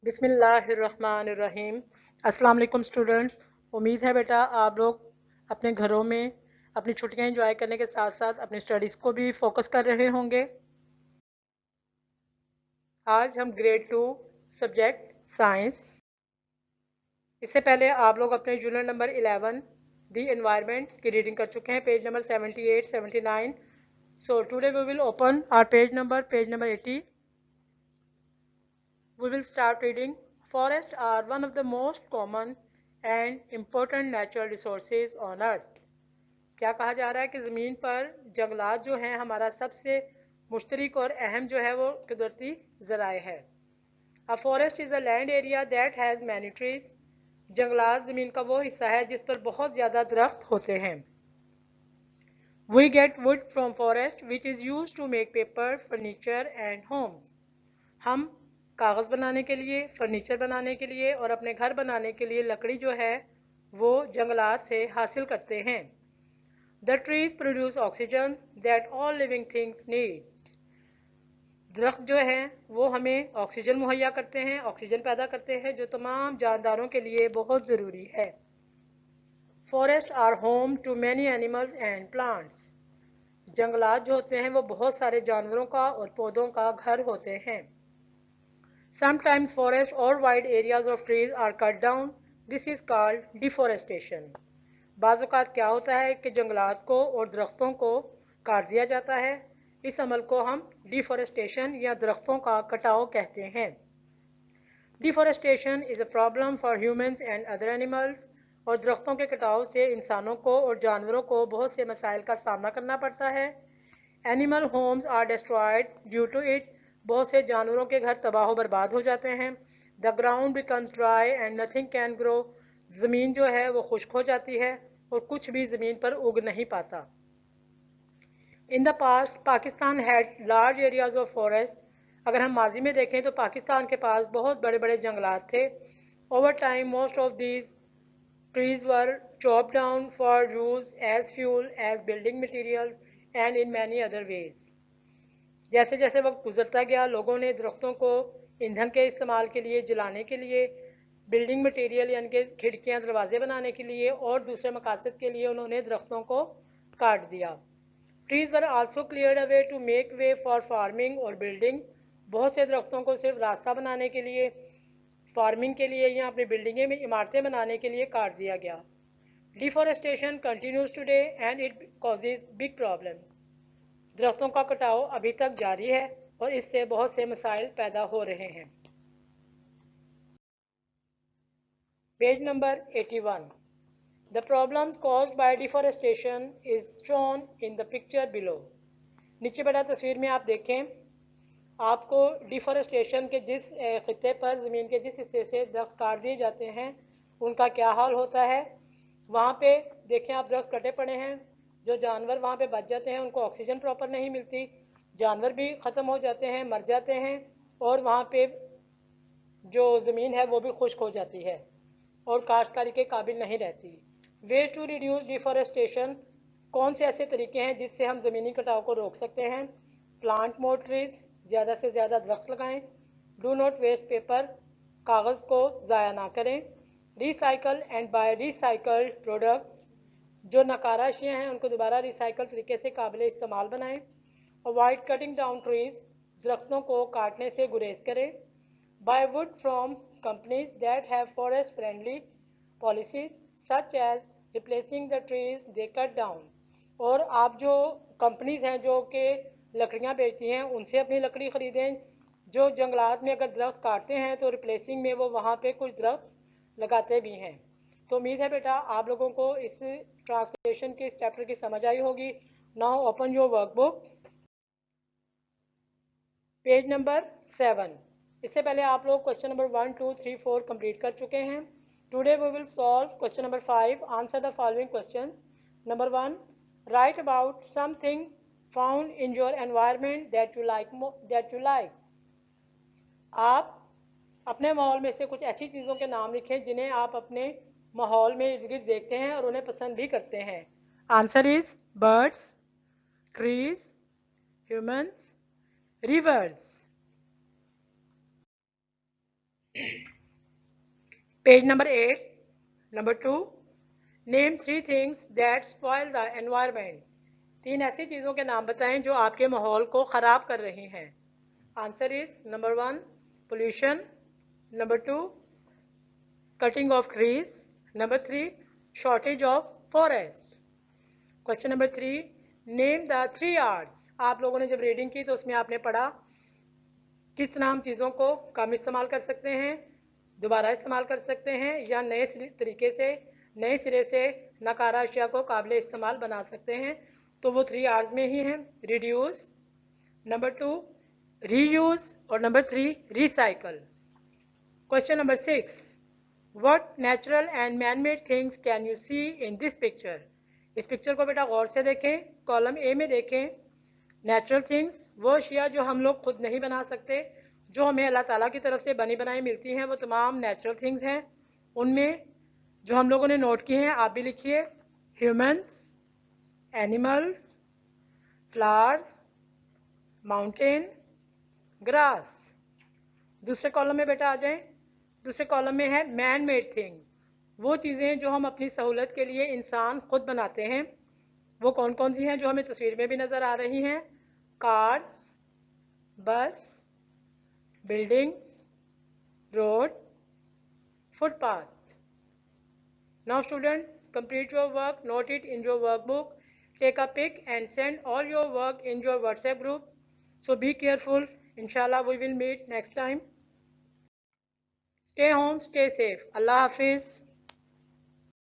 बिस्मिल्लाहिर्रहमानिर्रहीम। अस्सलाम वालेकुम स्टूडेंट्स। उम्मीद है बेटा आप लोग अपने घरों में अपनी छुट्टियां एंजॉय करने के साथ साथ अपनी स्टडीज़ को भी फोकस कर रहे होंगे। आज हम ग्रेड 2 सब्जेक्ट साइंस, इससे पहले आप लोग अपने यूनिट नंबर 11 दी एनवायरनमेंट की रीडिंग कर चुके हैं, page number 78 79। So today we will open our page number 80। We will start reading. Forests are one of the most common and important natural resources on earth. क्या कहा जा रहा है कि ज़मीन पर जंगलात जो हैं हमारा सबसे मुश्तरक और अहम जो है वो कुदरती ज़राए है। A forest is a land area that has many trees. जंगलात ज़मीन का वो हिस्सा है जिस पर बहुत ज़्यादा दरख्त होते हैं। We get wood from forest which is used to make paper, furniture and homes. हम कागज़ बनाने के लिए, फर्नीचर बनाने के लिए और अपने घर बनाने के लिए लकड़ी जो है वो जंगलात से हासिल करते हैं। The trees produce oxygen that all living things need. दरख्त जो हैं वो हमें ऑक्सीजन मुहैया करते हैं, ऑक्सीजन पैदा करते हैं जो तमाम जानदारों के लिए बहुत ज़रूरी है। Forests are home to many animals and plants. जंगलात जो होते हैं वो बहुत सारे जानवरों का और पौधों का घर होते हैं। Sometimes forests or wide areas of trees are cut down. This is called deforestation. बाज़ औक़ात क्या होता है कि जंगलात को और दरख्तों को काट दिया जाता है। इस अमल को हम डिफॉरेस्टेशन या दरख्तों का कटाव कहते हैं। Deforestation is a problem for humans and other animals. और दरख्तों के कटाव से इंसानों को और जानवरों को बहुत से मसाइल का सामना करना पड़ता है। Animal homes are destroyed due to it. बहुत से जानवरों के घर तबाह बर्बाद हो जाते हैं। The ground becomes dry and nothing can grow. ज़मीन जो है वो खुश्क हो जाती है और कुछ भी ज़मीन पर उग नहीं पाता। In the past, Pakistan had large areas of forest. अगर हम माजी में देखें तो पाकिस्तान के पास बहुत बड़े बड़े जंगलात थे। Over time, most of these trees were chopped down for use as fuel, as building materials and in many other ways. जैसे जैसे वक्त गुजरता गया लोगों ने दरख्तों को ईंधन के इस्तेमाल के लिए, जलाने के लिए, बिल्डिंग मटेरियल यानी कि खिड़कियाँ दरवाजे बनाने के लिए और दूसरे मकासद के लिए उन्होंने दरख्तों को काट दिया। Trees were also cleared away to make way for farming और building. बहुत से दरख्तों को सिर्फ रास्ता बनाने के लिए, फार्मिंग के लिए या अपनी बिल्डिंगें में इमारतें बनाने के लिए काट दिया गया। Deforestation continues today and it causes big problems. दरख्तों का कटाव अभी तक जारी है और इससे बहुत से मसाइल पैदा हो रहे हैं। Page number 81. The problems caused by deforestation is shown in the picture below. नीचे बड़ा तस्वीर में आप देखें, आपको डिफॉरेस्टेशन के जिस खित्ते पर ज़मीन के जिस हिस्से से दरख्त काट दिए जाते हैं उनका क्या हाल होता है। वहाँ पे देखें आप दरख्त कटे पड़े हैं, जो जानवर वहाँ पे बच जाते हैं उनको ऑक्सीजन प्रॉपर नहीं मिलती, जानवर भी ख़त्म हो जाते हैं, मर जाते हैं और वहाँ पे जो ज़मीन है वो भी खुश्क हो जाती है और काश्तकारी के काबिल नहीं रहती। वेज टू रिड्यूस डिफॉरेस्टेशन, कौन से ऐसे तरीके हैं जिससे हम ज़मीनी कटाव को रोक सकते हैं। प्लांट मोर ट्रीज, ज़्यादा से ज़्यादा दरख्त लगाएं। डू नॉट वेस्ट पेपर, कागज़ को ज़ाया ना करें। Recycle and buy recycled products, जो नकारा अशिया हैं उनको दोबारा रिसाइकल तरीके से काबिल इस्तेमाल बनाएं। अवॉइड कटिंग डाउन ट्रीज, दरख्तों को काटने से गुरेज करें। Buy wood from companies that have forest friendly policies such as replacing the trees they cut down. और आप जो कंपनीज हैं जो कि लकड़ियाँ बेचती हैं उनसे अपनी लकड़ी ख़रीदें। जो जंगलात में अगर दरख्त काटते हैं तो रिप्लेसिंग में वो वहाँ पे कुछ दरख्त लगाते भी हैं। तो उम्मीद है बेटा आप लोगों को इस ट्रांसलेशन के इस चैप्टर की समझ आई होगी। Now open your workbook, page number 7। इससे पहले आप लोग क्वेश्चन नंबर 1, 2, 3, 4 कंप्लीट कर चुके हैं। Today we will solve question number 5. Answer the following questions. Number 1, write about something found in your environment that you like. आप अपने माहौल में से कुछ ऐसी चीज़ों के नाम लिखें जिन्हें आप अपने माहौल में इर्द गिर्द देखते हैं और उन्हें पसंद भी करते हैं. Answer is birds, trees, humans, rivers. Page number 8. Number 2. Name 3 things that spoil the environment. 3 ऐसी चीज़ों के नाम बताएं जो आपके माहौल को ख़राब कर रही हैं. Answer is number 1, pollution. Number 2, cutting of trees. Number 3, shortage of forest. Question number 3, name the 3 arts. आप लोगों ने जब रीडिंग की तो उसमें आपने पढ़ा किस तरह हम चीज़ों को कम इस्तेमाल कर सकते हैं, दोबारा इस्तेमाल कर सकते हैं या नए तरीके से नए सिरे से नकारा अशिया को काबिल इस्तेमाल बना सकते हैं. तो वो 3 आर्स में ही हैं. रिड्यूस, नंबर 2 रीयूज और number 3 recycle. Question number 6, what natural and man made things can you see in this picture. इस पिक्चर को बेटा गौर से देखें. कॉलम ए में देखें. नेचुरल थिंग्स वो अशिया जो हम लोग खुद नहीं बना सकते, जो हमें अल्लाह ताला की तरफ से बनी बनाई मिलती हैं, वो तमाम नेचुरल थिंग्स हैं. उनमें जो हम लोगों ने नोट किए हैं आप भी लिखिए. Humans, animals, flowers, mountain, grass. दूसरे कॉलम में बेटा आ जाएं. दूसरे कॉलम में है मैन मेड थिंग्स. वो चीज़ें जो हम अपनी सहूलत के लिए इंसान खुद बनाते हैं. वो कौन कौन सी हैं जो हमें तस्वीर में भी नज़र आ रही हैं. कार्स, बस, buildings, road, footpath. Now students, complete your work, note it in your workbook, take a pic and send all your work in your WhatsApp group. So be careful. Inshallah we will meet next time. Stay home, stay safe. Allah Hafiz.